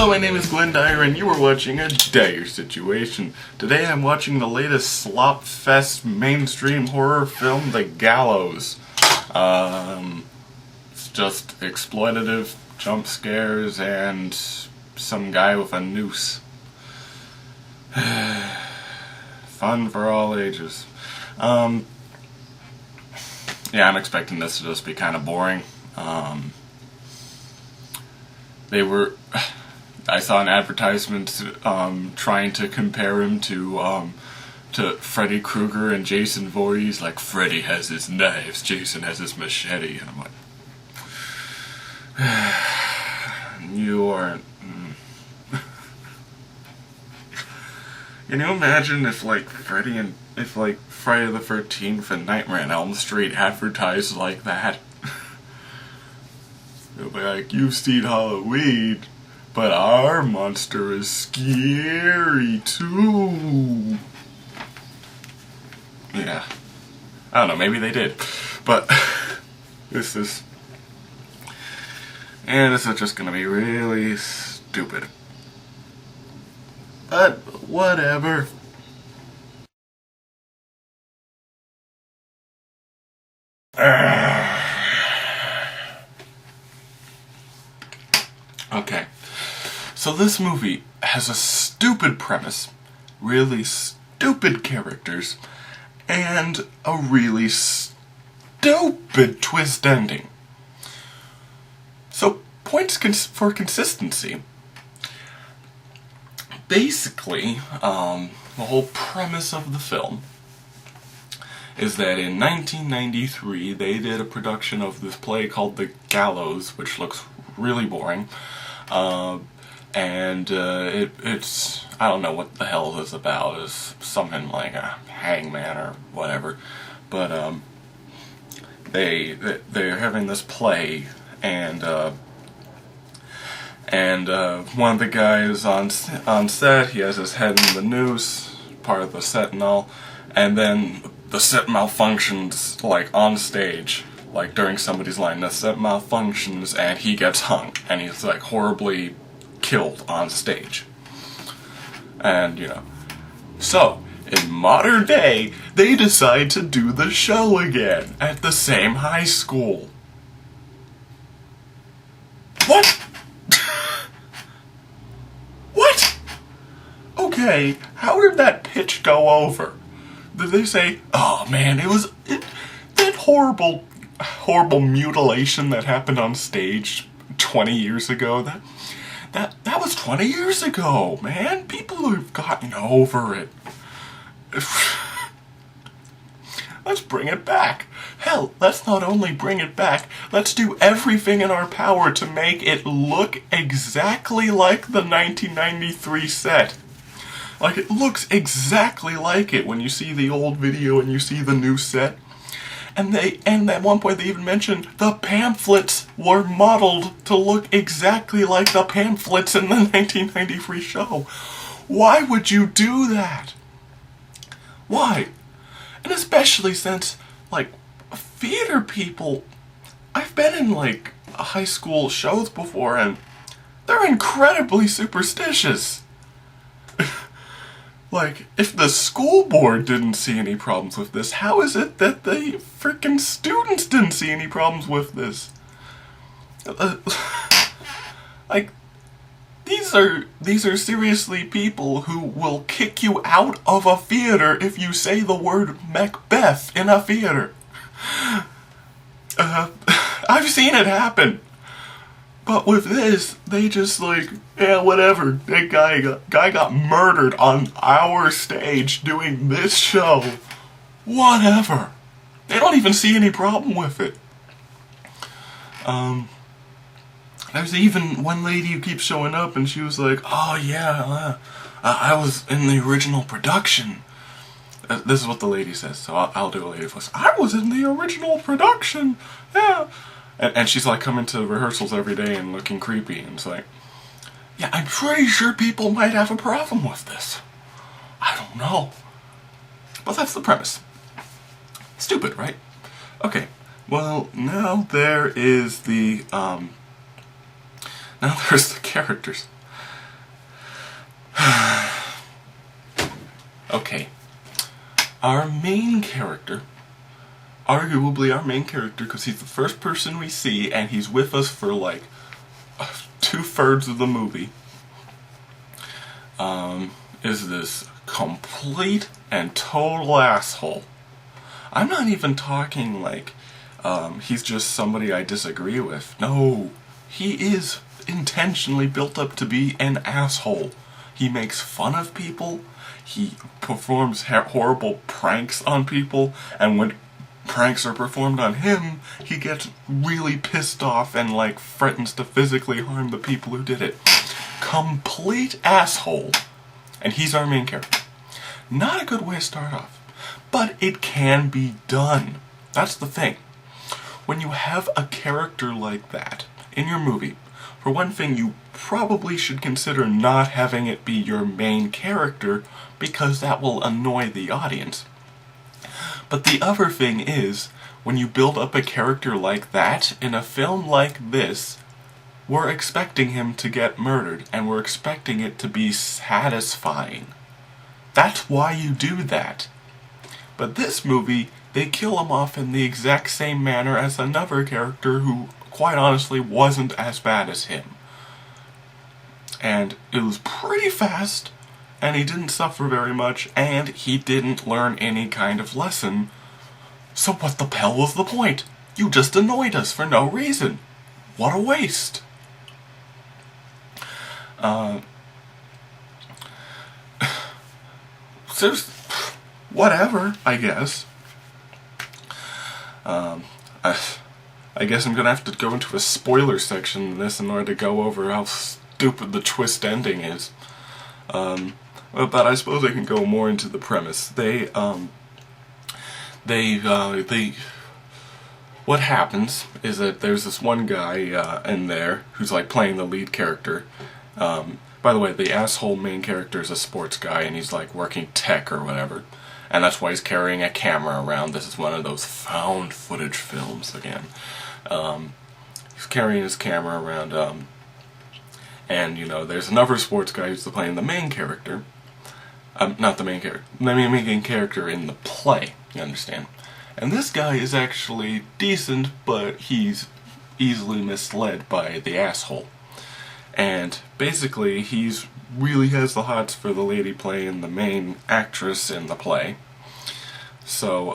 Hello, my name is Glenn Dyer, and you are watching a Dyer-Situation. Today I'm watching the latest slop-fest mainstream horror film, The Gallows. It's just exploitative jump scares and some guy with a noose. Fun for all ages. Yeah, I'm expecting this to just be kind of boring. I saw an advertisement trying to compare him to Freddy Krueger and Jason Voorhees. Like, Freddy has his knives, Jason has his machete, and I'm like, you aren't. Can you imagine if Friday the 13th and Nightmare on Elm Street advertised like that? They'll be like, you've seen Halloween, but our monster is scary too. Yeah. I don't know, maybe they did. But this is just gonna be really stupid. But whatever. Okay, so this movie has a stupid premise, really stupid characters, and a really stupid twist ending. So, points for consistency. Basically, the whole premise of the film is that in 1993 they did a production of this play called The Gallows, which looks really boring. It's I don't know what the hell this is about. It's something like a hangman or whatever. But they're having this play, and one of the guys on set, he has his head in the noose, part of the set and all, and then the set malfunctions, like, on stage. Like, during somebody's line, the set malfunctions, and he gets hung, and he's, like, horribly killed on stage. And, you know. So, in modern day, they decide to do the show again, at the same high school. What? What? Okay, how did that pitch go over? Did they say, oh man, that horrible mutilation that happened on stage 20 years ago, that was 20 years ago, man. People have gotten over it. Let's bring it back. Hell, let's not only bring it back, let's do everything in our power to make it look exactly like the 1993 set. Like, it looks exactly like it when you see the old video and you see the new set. And at one point they even mentioned the pamphlets were modeled to look exactly like the pamphlets in the 1993 show. Why would you do that? Why? And especially since, like, theater people, I've been in, like, high school shows before, and they're incredibly superstitious. Like, if the school board didn't see any problems with this, how is it that the freaking students didn't see any problems with this? Like, these are seriously people who will kick you out of a theater if you say the word Macbeth in a theater. I've seen it happen. But with this, they just like, yeah, whatever. That guy got murdered on our stage doing this show. Whatever. They don't even see any problem with it. There's even one lady who keeps showing up, and she was like, oh yeah, I was in the original production. This is what the lady says, so I'll do a lady voice. I was in the original production, yeah. And she's like coming to rehearsals every day and looking creepy, and it's like, yeah, I'm pretty sure people might have a problem with this. I don't know. But that's the premise. Stupid, right? Okay, well, now there's the characters. Okay. Our main character, arguably our main character, because he's the first person we see, and he's with us for like 2/3 of the movie, is this complete and total asshole. I'm not even talking like he's just somebody I disagree with. No, he is intentionally built up to be an asshole. He makes fun of people, he performs horrible pranks on people, and when pranks are performed on him, he gets really pissed off and like threatens to physically harm the people who did it. Complete asshole. And he's our main character. Not a good way to start off, but it can be done. That's the thing. When you have a character like that in your movie, for one thing, you probably should consider not having it be your main character, because that will annoy the audience. But the other thing is, when you build up a character like that in a film like this, we're expecting him to get murdered, and we're expecting it to be satisfying. That's why you do that. But this movie, they kill him off in the exact same manner as another character who, quite honestly, wasn't as bad as him. And it was pretty fast, and he didn't suffer very much, and he didn't learn any kind of lesson. So what the hell was the point? You just annoyed us for no reason. What a waste. Whatever, I guess. I guess I'm gonna have to go into a spoiler section in this in order to go over how stupid the twist ending is. But I suppose I can go more into the premise. What happens is that there's this one guy in there who's like playing the lead character. By the way, the asshole main character is a sports guy, and he's like working tech or whatever. And that's why he's carrying a camera around. This is one of those found footage films again. He's carrying his camera around, and you know, there's another sports guy who's playing the main character. Not the main character. The main character in the play, you understand. And this guy is actually decent, but he's easily misled by the asshole. And basically, he's really has the hots for the lady playing the main actress in the play. So,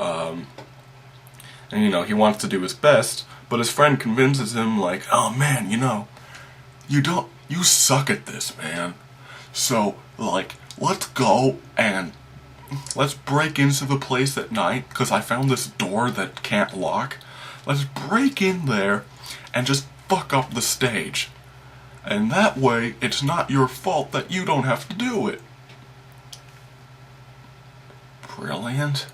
and you know, he wants to do his best, but his friend convinces him, like, oh man, you know, you suck at this, man. So, like, let's go and let's break into the place at night, because I found this door that can't lock. Let's break in there and just fuck up the stage. And that way, it's not your fault that you don't have to do it. Brilliant.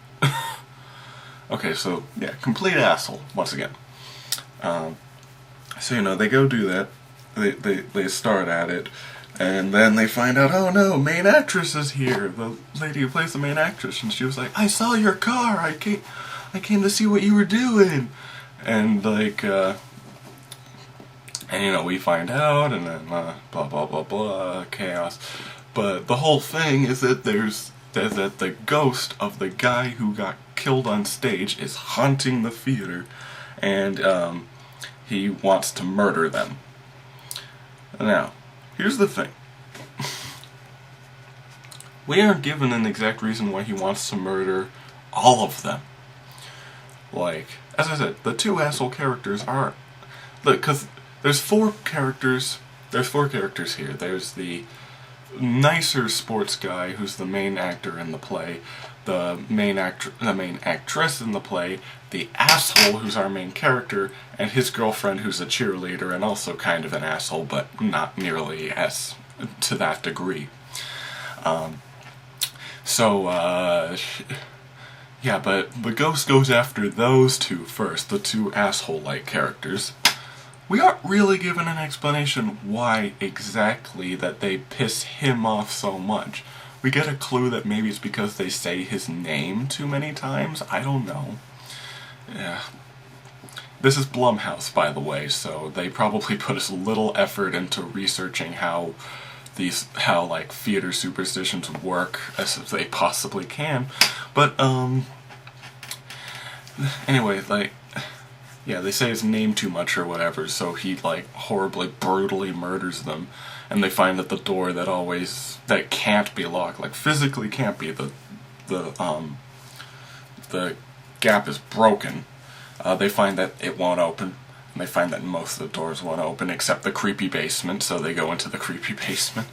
Okay, so, yeah, complete asshole, once again. So, you know, they go do that. They start at it. And then they find out, oh no, main actress is here. The lady who plays the main actress. And she was like, I saw your car. I came to see what you were doing. And, like, and you know, we find out, and then blah blah blah blah, chaos. But the whole thing is that that the ghost of the guy who got killed on stage is haunting the theater, and he wants to murder them. Now, here's the thing. We aren't given an exact reason why he wants to murder all of them. Like, as I said, the two asshole characters are... Look, because there's four characters here. There's the nicer sports guy who's the main actor in the play, the main actress in the play, the asshole who's our main character, and his girlfriend who's a cheerleader and also kind of an asshole, but not nearly as to that degree. Yeah, but the ghost goes after those two first, the two asshole-like characters. We aren't really given an explanation why exactly that they piss him off so much. We get a clue that maybe it's because they say his name too many times. I don't know. Yeah. This is Blumhouse, by the way, so they probably put as little effort into researching how how like theater superstitions work as if they possibly can. But anyway, like, yeah, they say his name too much or whatever, so he like horribly, brutally murders them, and they find that the door that can't be locked, like physically can't be, the gap is broken. They find that it won't open, and they find that most of the doors won't open except the creepy basement, so they go into the creepy basement.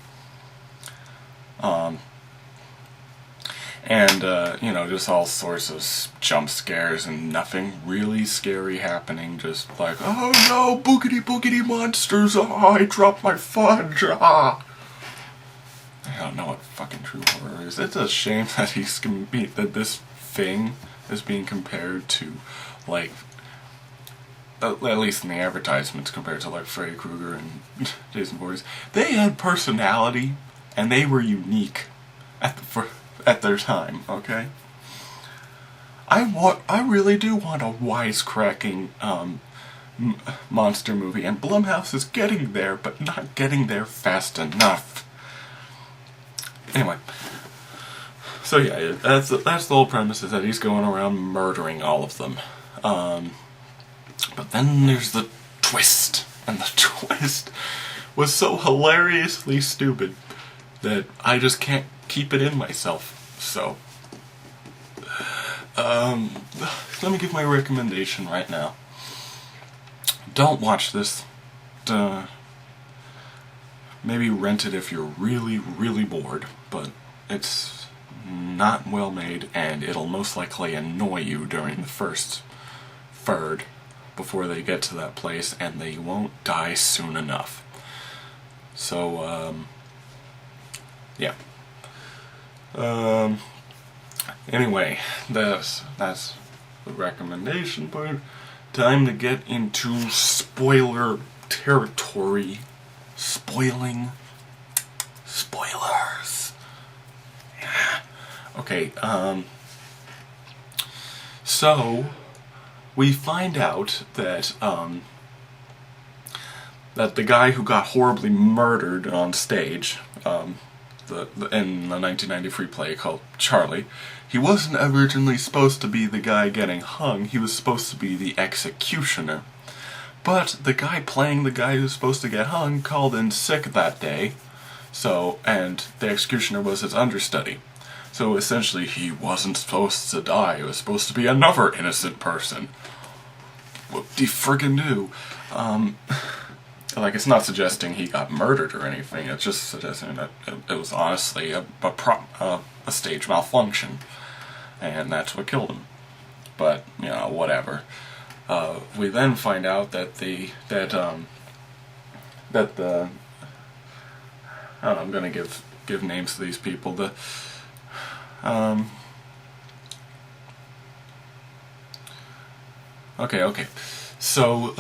And, you know, just all sorts of jump scares and nothing really scary happening, just like, oh no, boogity boogity monsters, oh, I dropped my fudge, ah. I don't know what fucking true horror is. It's a shame that that this thing is being compared to, like, at least in the advertisements, compared to, like, Freddy Krueger and Jason Voorhees. They had personality, and they were unique at their time, okay? I really do want a wisecracking monster movie, and Blumhouse is getting there, but not getting there fast enough. Anyway, so yeah, that's the whole premise, is that he's going around murdering all of them. But then there's the twist, and the twist was so hilariously stupid that I just can't keep it in myself. So, let me give my recommendation right now. Don't watch this. Maybe rent it if you're really, really bored, but it's not well made, and it'll most likely annoy you during the first third before they get to that place, and they won't die soon enough. So, yeah. Anyway, that's the recommendation part. Time to get into spoiler territory. Spoilers. Yeah. Okay, so we find out that that the guy who got horribly murdered on stage, in the 1993 play called Charlie, he wasn't originally supposed to be the guy getting hung. He was supposed to be the executioner. But the guy playing the guy who's supposed to get hung called in sick that day, and the executioner was his understudy. So essentially he wasn't supposed to die. It was supposed to be another innocent person. Whoop-de-friggin-do. Like, it's not suggesting he got murdered or anything. It's just suggesting that it was honestly a stage malfunction, and that's what killed him. But, you know, whatever. We then find out that I don't know, I'm gonna give names to these people. Okay. So,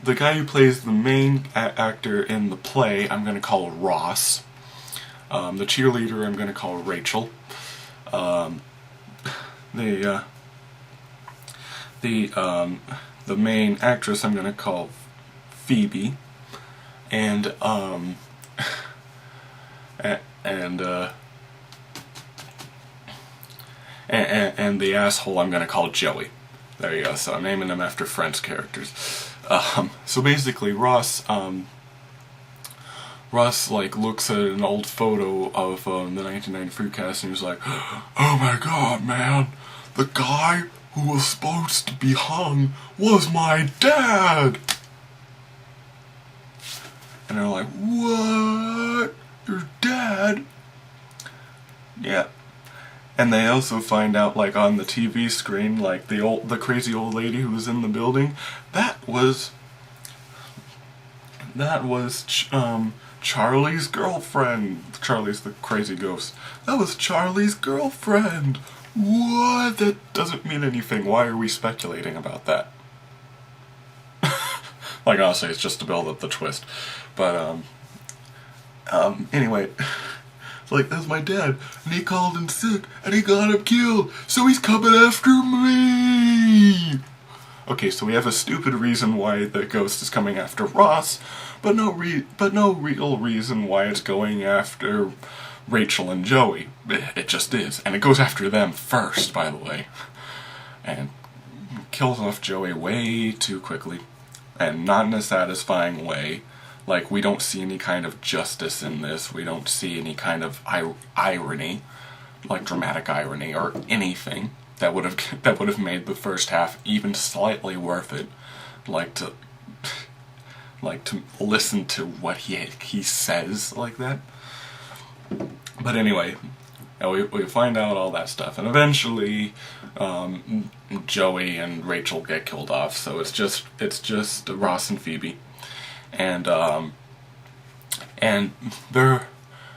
the guy who plays the main actor in the play, I'm gonna call Ross. The cheerleader, I'm gonna call Rachel. The main actress, I'm gonna call Phoebe, and the asshole, I'm gonna call Joey. There you go. So I'm naming them after Friends characters. So basically, Ross like looks at an old photo of the 1993 cast, and he's like, "Oh my God, man! The guy who was supposed to be hung was my dad!" And they're like, "What? Your dad?" Yeah. And they also find out, like, on the TV screen, like, the crazy old lady who was in the building, that was Charlie's girlfriend. Charlie's the crazy ghost. That was Charlie's girlfriend. What? That doesn't mean anything. Why are we speculating about that? Like, honestly, it's just to build up the twist. But, anyway, like, that's my dad, and he called in sick, and he got him killed, so he's coming after me! Okay, so we have a stupid reason why the ghost is coming after Ross, but no real reason why it's going after Rachel and Joey. It just is. And it goes after them first, by the way. And kills off Joey way too quickly. And not in a satisfying way. Like, we don't see any kind of justice in this. We don't see any kind of irony, like dramatic irony or anything that would have made the first half even slightly worth it. Like to listen to what he says like that. But anyway, we find out all that stuff, and eventually Joey and Rachel get killed off. So it's just Ross and Phoebe, and they're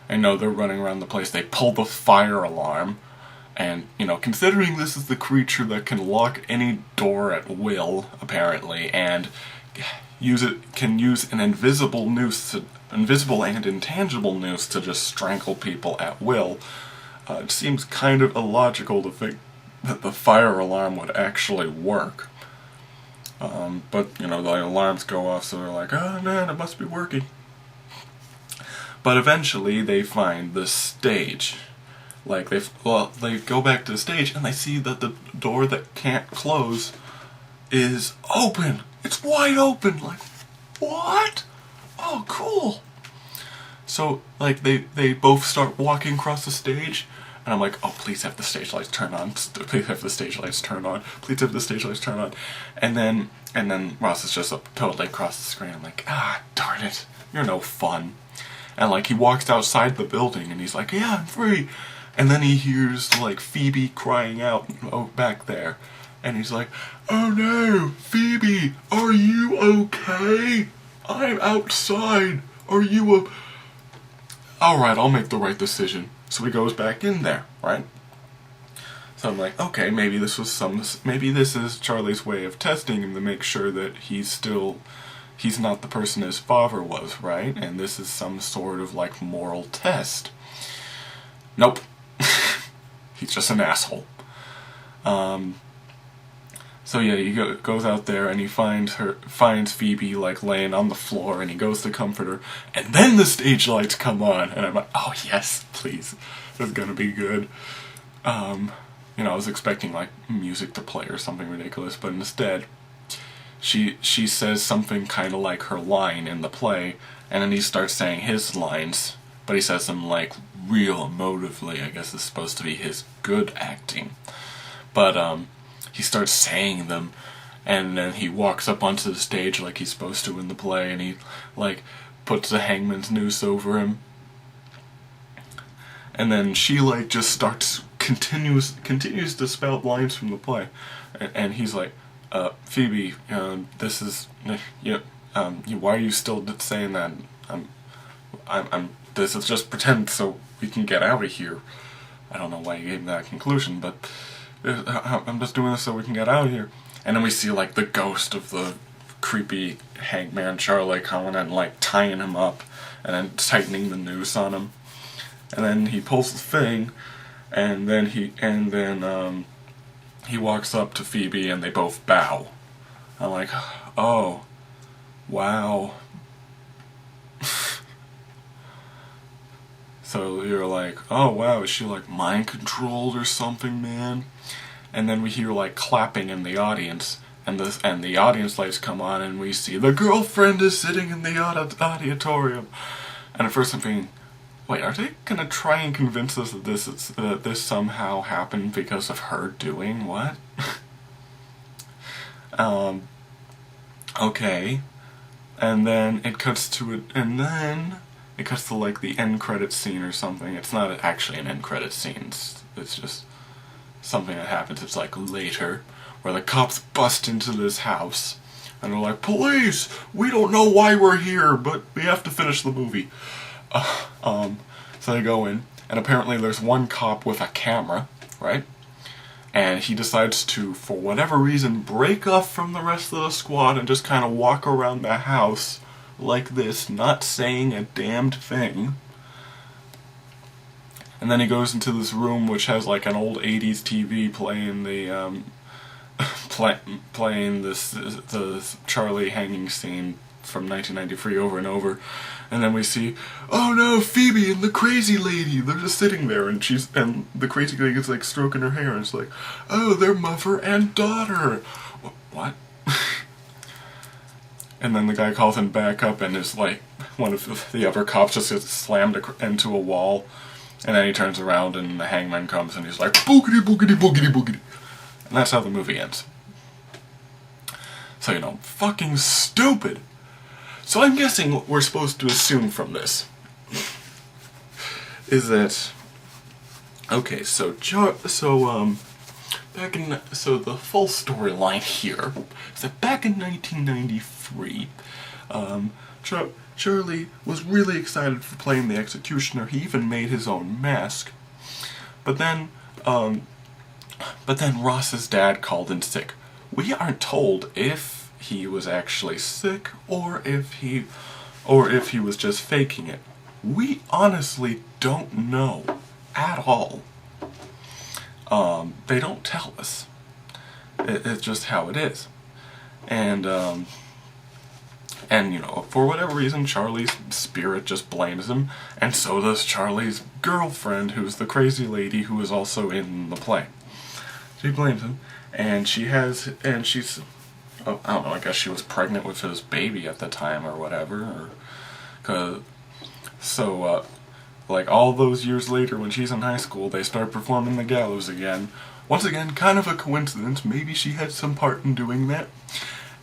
running around the place. They pull the fire alarm, and considering this is the creature that can lock any door at will, apparently, and can use an invisible and intangible noose to just strangle people at will. It seems kind of illogical to think that the fire alarm would actually work. But the alarms go off, so they're like, oh man, it must be working. But eventually they find the stage. Like, they go back to the stage and they see that the door that can't close is open. It's wide open. Like, what? Oh, cool. So, like, they both start walking across the stage, and I'm like, oh, please have the stage lights turn on. Please have the stage lights turn on. Please have the stage lights turn on. And then Ross is just totally across the screen. I'm like, darn it. You're no fun. And, like, he walks outside the building, and he's like, yeah, I'm free. And then he hears, like, Phoebe crying out back there. And he's like, oh no, Phoebe, are you okay? I'm outside. Are you Alright, I'll make the right decision. So he goes back in there, right? So I'm like, okay, maybe this is Charlie's way of testing him to make sure that he's not the person his father was, right? And this is some sort of, like, moral test. Nope. He's just an asshole. So yeah, he goes out there and he finds Phoebe, like, laying on the floor, and he goes to comfort her, and then the stage lights come on, and I'm like, oh yes, please, this is gonna be good. I was expecting, like, music to play or something ridiculous, but instead, she says something kind of like her line in the play, and then he starts saying his lines, but he says them, like, real emotively. I guess it's supposed to be his good acting. But, he starts saying them, and then he walks up onto the stage like he's supposed to in the play, and he, like, puts the hangman's noose over him. And then she, like, just continues to spout lines from the play. And he's like, Phoebe, this is, why are you still saying that? This is just pretend so we can get out of here. I don't know why you gave me that conclusion, but I'm just doing this so we can get out of here. And then we see, like, the ghost of the creepy hangman Charlie coming and, like, tying him up and then tightening the noose on him. And then he pulls the thing, and then he walks up to Phoebe and they both bow. I'm like, oh, wow. So you're like, oh wow, is she, like, mind controlled or something, man? And then we hear, like, clapping in the audience, and the audience lights come on, and we see the girlfriend is sitting in the auditorium. And at first I'm thinking, wait, are they gonna try and convince us that this somehow happened because of her doing what? Okay. And then it cuts to like the end credits scene or something. It's not actually an end credits scene. It's just something that happens. It's like later, where the cops bust into this house, and they're like, "Police! We don't know why we're here, but we have to finish the movie." So they go in, and apparently there's one cop with a camera, right? And he decides to, for whatever reason, break off from the rest of the squad and just kind of walk around the house like this, not saying a damned thing. And then he goes into this room which has, like, an old 80s TV playing playing the Charlie hanging scene from 1993 over and over, and then we see, oh no, Phoebe and the crazy lady, they're just sitting there, and the crazy lady is like stroking her hair, and it's like, oh, they're mother and daughter. What? And then the guy calls him back up, and is like, one of the other cops just gets slammed into a wall, and then he turns around, and the hangman comes, and he's like, boogity, boogity, boogity, boogity. And that's how the movie ends. So, you know, fucking stupid. So I'm guessing what we're supposed to assume from this is that, okay, so the full storyline here is that back in 1993, Charlie was really excited for playing the executioner. He even made his own mask. But then Ross's dad called in sick. We aren't told if he was actually sick or if he was just faking it. We honestly don't know at all. They don't tell us. It's just how it is. And you know, for whatever reason, Charlie's spirit just blames him, and so does Charlie's girlfriend, who's the crazy lady who is also in the play. She blames him, and she's, oh, I don't know, I guess she was pregnant with his baby at the time or whatever, like all those years later when she's in high school, they start performing the gallows again. Once again, kind of a coincidence, maybe she had some part in doing that.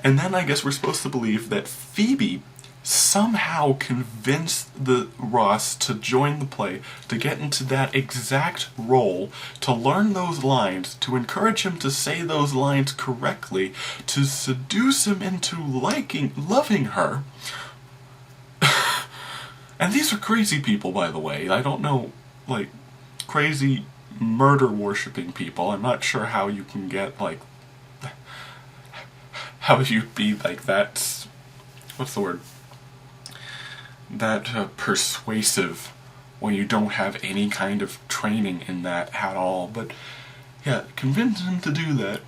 And then I guess we're supposed to believe that Phoebe somehow convinced Ross to join the play, to get into that exact role, to learn those lines, to encourage him to say those lines correctly, to seduce him into loving her. And these are crazy people, by the way. I don't know, like, crazy murder-worshipping people. I'm not sure how you can get, like, how you'd be like that, what's the word, that persuasive when you don't have any kind of training in that at all. But yeah, convince him to do that,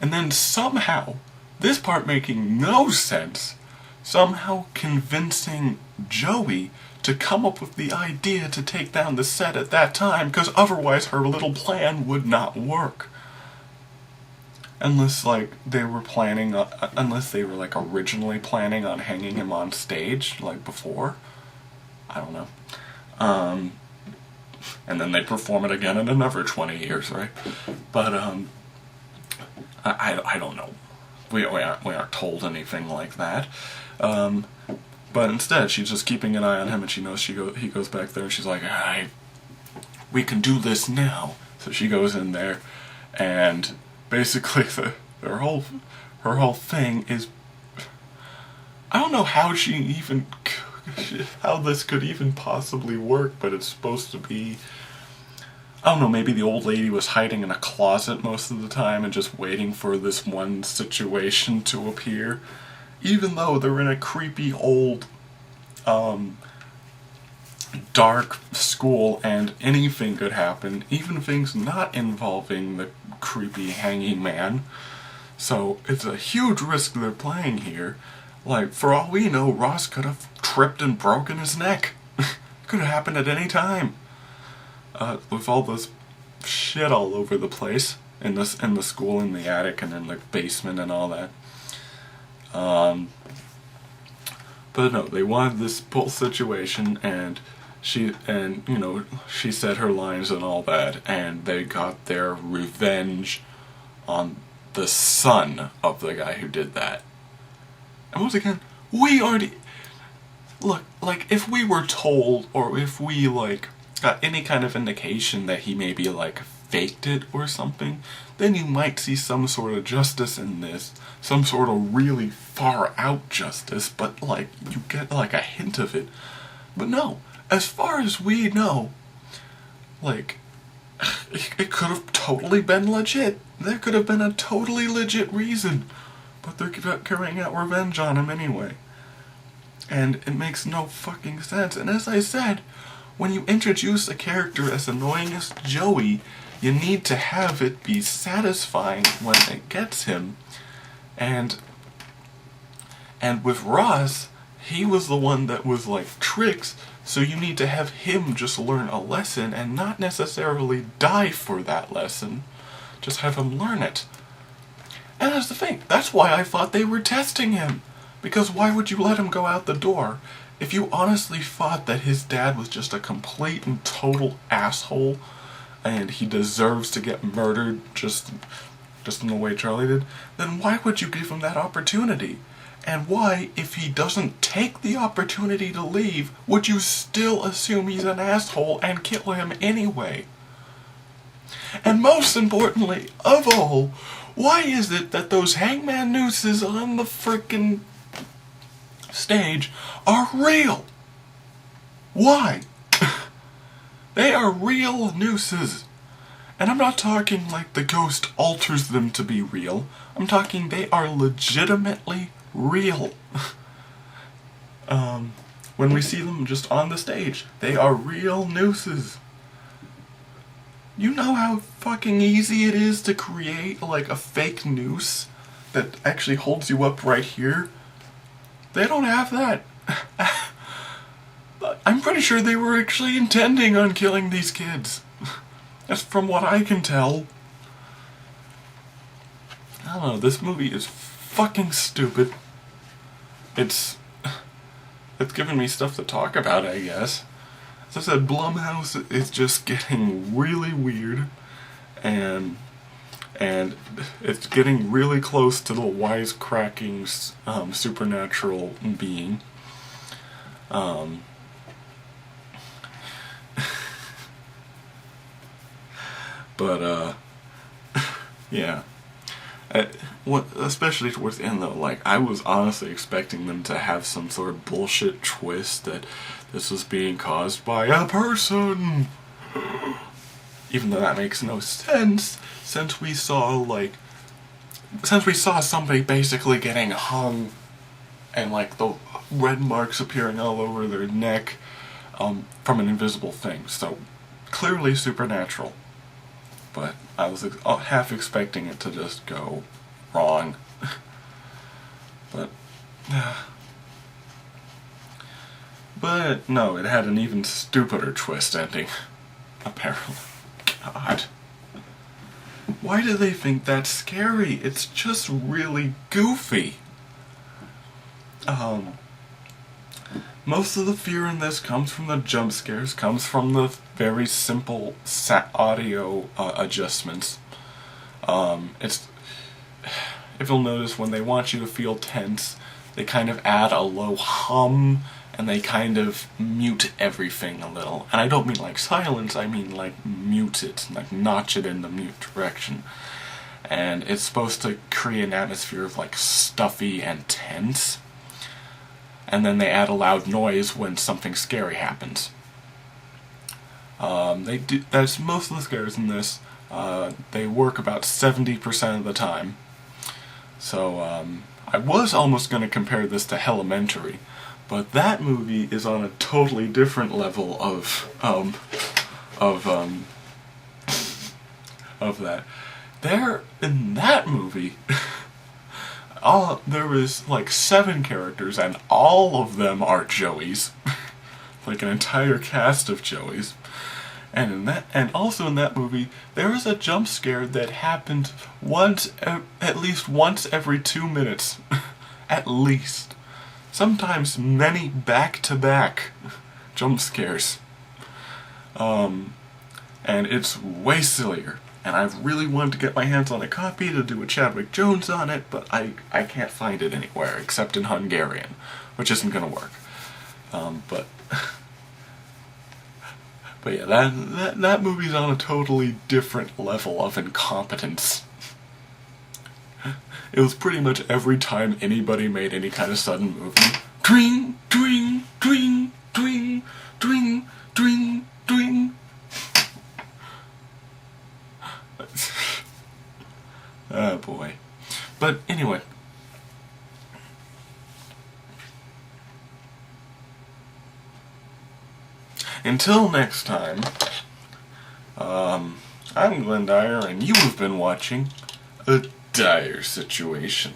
and then somehow, this part making no sense, somehow convincing Joey to come up with the idea to take down the set at that time, because otherwise her little plan would not work. Unless, like, they were planning, unless they were, like, originally planning on hanging him on stage, like, before. I don't know. And then they perform it again in another 20 years, right? But, I don't know. We aren't told anything like that. But instead, she's just keeping an eye on him, and she knows he goes back there, and she's like, alright, we can do this now. So she goes in there, and basically, her whole thing is, I don't know how how this could even possibly work, but it's supposed to be, I don't know, maybe the old lady was hiding in a closet most of the time and just waiting for this one situation to appear, even though they're in a creepy old, dark school, and anything could happen, even things not involving the creepy hanging man. So it's a huge risk they're playing here. Like, for all we know, Ross could have tripped and broken his neck. Could have happened at any time. With all this shit all over the place in the school, in the attic, and in the basement and all that. But no, they wanted this whole situation, and she said her lines and all that, and they got their revenge on the son of the guy who did that. And once again, we already, look, like, if we were told, or if we, like, got any kind of indication that he maybe, like, faked it or something, then you might see some sort of justice in this, some sort of really far out justice, but, like, you get, like, a hint of it. But no, as far as we know, like, it could have totally been legit. There could have been a totally legit reason, but they're carrying out revenge on him anyway. And it makes no fucking sense. And as I said, when you introduce a character as annoying as Joey, You need to have it be satisfying when it gets him. And with Ross, he was the one that was like tricks, so you need to have him just learn a lesson and not necessarily die for that lesson. Just have him learn it. And that's the thing. That's why I thought they were testing him. Because why would you let him go out the door? If you honestly thought that his dad was just a complete and total asshole, and he deserves to get murdered just in the way Charlie did, then why would you give him that opportunity? And why, if he doesn't take the opportunity to leave, would you still assume he's an asshole and kill him anyway? And most importantly of all, why is it that those hangman nooses on the frickin' stage are real? Why? They are real nooses. And I'm not talking like the ghost alters them to be real. I'm talking they are legitimately real. When we see them just on the stage, they are real nooses. You know how fucking easy it is to create like a fake noose that actually holds you up right here? They don't have that. I'm pretty sure they were actually intending on killing these kids. That's from what I can tell. I don't know, this movie is fucking stupid. It's given me stuff to talk about, I guess. As I said, Blumhouse is just getting really weird, and it's getting really close to the wisecracking supernatural being. But yeah. Especially towards the end though, like, I was honestly expecting them to have some sort of bullshit twist that this was being caused by a person. Even though that makes no sense, since we saw somebody basically getting hung and like the red marks appearing all over their neck from an invisible thing. So clearly supernatural. But I was half expecting it to just go wrong. But no, it had an even stupider twist ending. Apparently. God. Why do they think that's scary? It's just really goofy. Most of the fear in this comes from the jump scares, comes from the very simple audio adjustments. If you'll notice, when they want you to feel tense, they kind of add a low hum, and they kind of mute everything a little. And I don't mean like silence, I mean like mute it, like notch it in the mute direction. And it's supposed to create an atmosphere of like stuffy and tense. And then they add a loud noise when something scary happens. That's most of the scares in this. They work about 70% of the time. So I was almost going to compare this to Elementary, but that movie is on a totally different level of that. There, in that movie, there was like 7 characters, and all of them are Joeys, like an entire cast of Joeys. And also in that movie, there was a jump scare that happened at least once every 2 minutes, at least. Sometimes many back-to-back jump scares. And it's way sillier. And I've really wanted to get my hands on a copy to do a Chadwick Jones on it, but I can't find it anywhere except in Hungarian, which isn't gonna work. But yeah, that movie's on a totally different level of incompetence. It was pretty much every time anybody made any kind of sudden movement, twing, twing, twing, twing, twing, twing, twing. Oh boy. But anyway. Until next time, I'm Glenn Dyer, and you have been watching A Dire Situation.